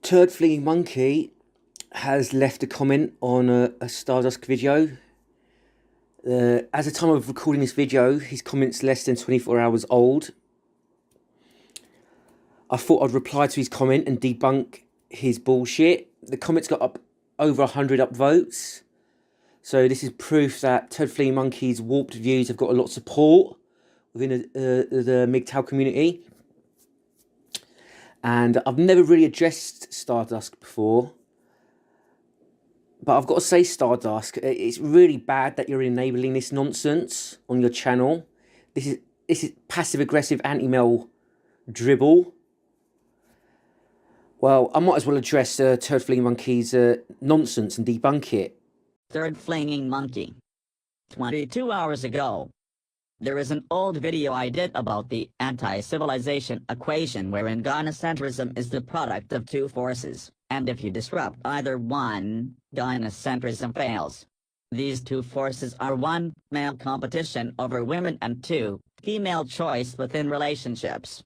Turd Flinging Monkey has left a comment on a Stardust video. As the time of recording this video, his comment's less than 24 hours old. I thought I'd reply to his comment and debunk his bullshit. The comment's got up over 100 upvotes. So this is proof that Turd Flinging Monkey's warped views have got a lot of support within the MGTOW community. And I've never really addressed Stardust before. But I've got to say, Stardust, it's really bad that you're enabling this nonsense on your channel. This is passive-aggressive anti-male dribble. Well, I might as well address Turd Flinging Monkey's nonsense and debunk it. Turd Flinging Monkey. 22 hours ago. There is an old video I did about the anti-civilization equation wherein gynocentrism is the product of two forces, and if you disrupt either one, gynocentrism fails. These two forces are 1. Male competition over women, and 2. Female choice within relationships.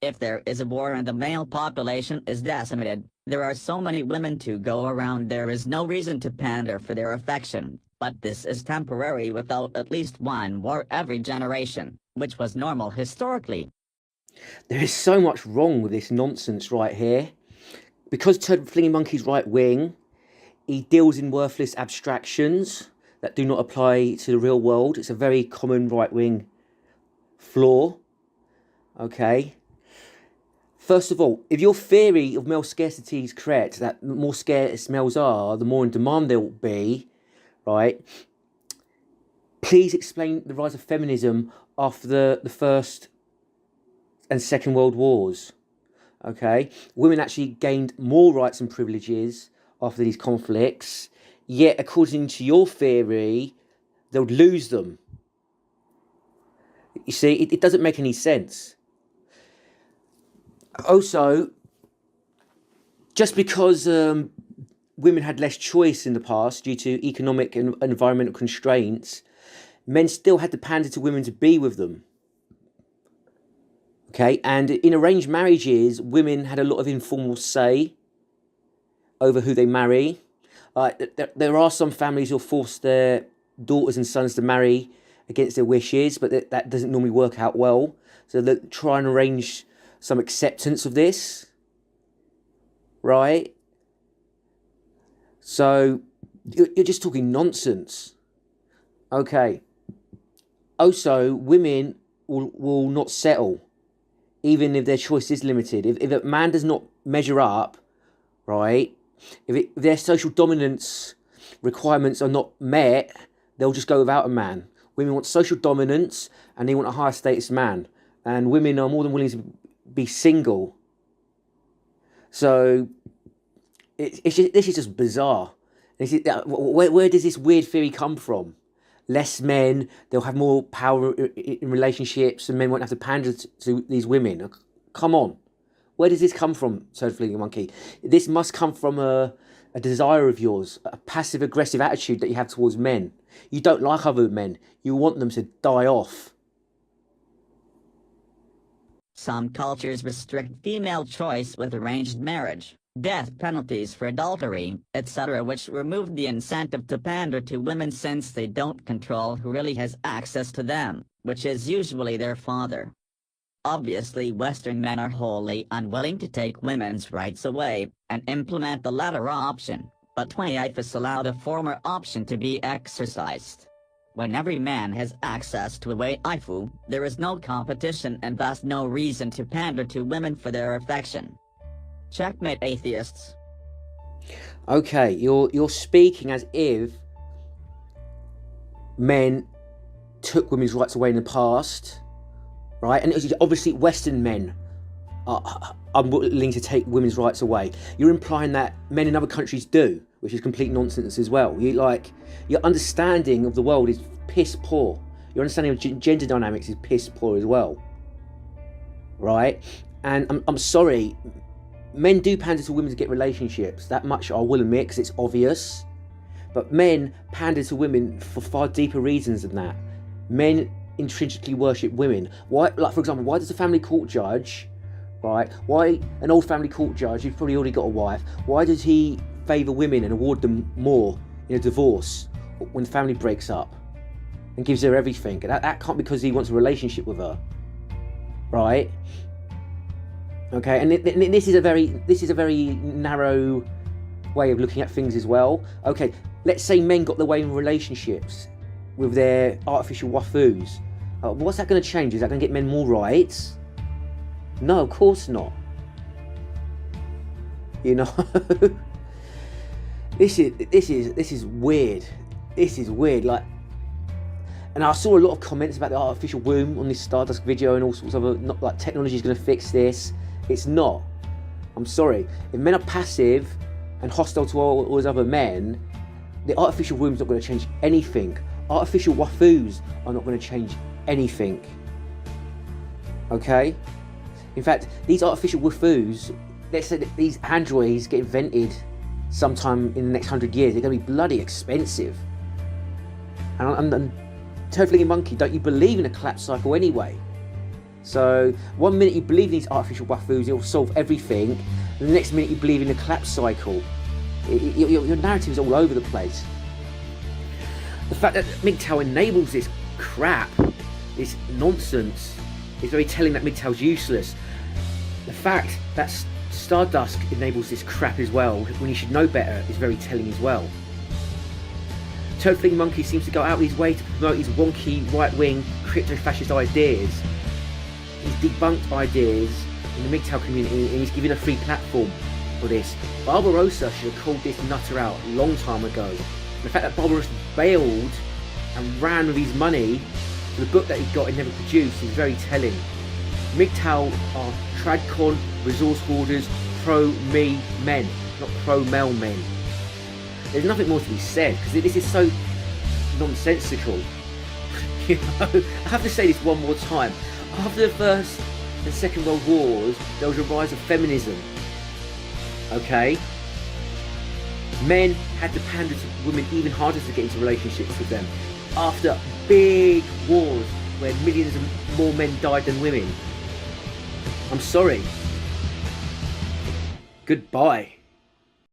If there is a war and the male population is decimated, there are so many women to go around, there is no reason to pander for their affection. But this is temporary without at least one war every generation, which was normal historically. There is so much wrong with this nonsense right here. Because Turd Flinging Monkey's right wing, he deals in worthless abstractions that do not apply to the real world. It's a very common right wing flaw. Okay. First of all, if your theory of male scarcity is correct, that the more scarce males are, the more in demand there will be, right? Please explain the rise of feminism after the First and Second World Wars. Okay? Women actually gained more rights and privileges after these conflicts, yet according to your theory, they'll lose them. You see, it doesn't make any sense. Also, just because women had less choice in the past due to economic and environmental constraints, men still had to pander to women to be with them. Okay, and in arranged marriages, women had a lot of informal say over who they marry. There are some families who force their daughters and sons to marry against their wishes, but that doesn't normally work out well. So they try and arrange some acceptance of this, right? So you're just talking nonsense. Okay. Also, women will not settle, even if their choice is limited. If a man does not measure up, right, if their social dominance requirements are not met, they'll just go without a man. Women want social dominance, and they want a higher status man. And women are more than willing to be single. So this is just bizarre. Where does this weird theory come from? Less men, they'll have more power in relationships, and men won't have to pander to these women. Come on. Where does this come from, Turd Flinging Monkey? This must come from a desire of yours, a passive-aggressive attitude that you have towards men. You don't like other men. You want them to die off. Some cultures restrict female choice with arranged marriage, death penalties for adultery, etc., which remove the incentive to pander to women since they don't control who really has access to them, which is usually their father. Obviously, Western men are wholly unwilling to take women's rights away and implement the latter option, but TFM allow the former option to be exercised. When every man has access to a waifu, there is no competition and thus no reason to pander to women for their affection. Checkmate, atheists. Okay, you're speaking as if men took women's rights away in the past, right? And it was obviously Western men are unwilling to take women's rights away. You're implying that men in other countries do, which is complete nonsense as well. Your understanding of the world is piss poor. Your understanding of gender dynamics is piss poor as well, right? And I'm sorry, men do pander to women to get relationships. That much I will admit, because it's obvious. But men pander to women for far deeper reasons than that. Men intrinsically worship women. Why? Like, for example, why does a family court judge, right? Why an old family court judge who's probably already got a wife, why does he favour women and award them more in a divorce when the family breaks up and gives her everything? That can't be because he wants a relationship with her, right? Okay, and this is a very narrow way of looking at things as well. Okay, let's say men got their way in relationships with their artificial waifus. What's that going to change? Is that going to get men more rights? No, of course not. You know, this is weird. This is weird. Like, and I saw a lot of comments about the artificial womb on this Stardust video and all sorts of not like technology is going to fix this. It's not. I'm sorry. If men are passive and hostile to all those other men, the artificial womb's not going to change anything. Artificial waifus are not going to change anything. Okay? In fact, these artificial waifus, let's say that these androids get invented sometime in the next 100 years, they're going to be bloody expensive. And Turd Flinging Monkey, don't you believe in a collapse cycle anyway? So, one minute you believe in these artificial waifus, it'll solve everything, and the next minute you believe in the collapse cycle. Your narrative is all over the place. The fact that MGTOW enables this crap, this nonsense, is very telling that MGTOW's useless. The fact that Stardust enables this crap as well, when you should know better, is very telling as well. Turd Flinging Monkey seems to go out of his way to promote his wonky right-wing crypto-fascist ideas. He's debunked ideas in the MGTOW community and he's given a free platform for this. Barbarossa should have called this nutter out a long time ago. The fact that Barbarossa bailed and ran with his money for the book that he got and never produced is very telling. MGTOW are tradcon, resource hoarders, pro-me men, not pro-male men. There's nothing more to be said because this is so nonsensical. You know, I have to say this one more time. After the First and Second World Wars, there was a rise of feminism. Okay? Men had to pander to women even harder to get into relationships with them. After big wars where millions of more men died than women. I'm sorry. Goodbye.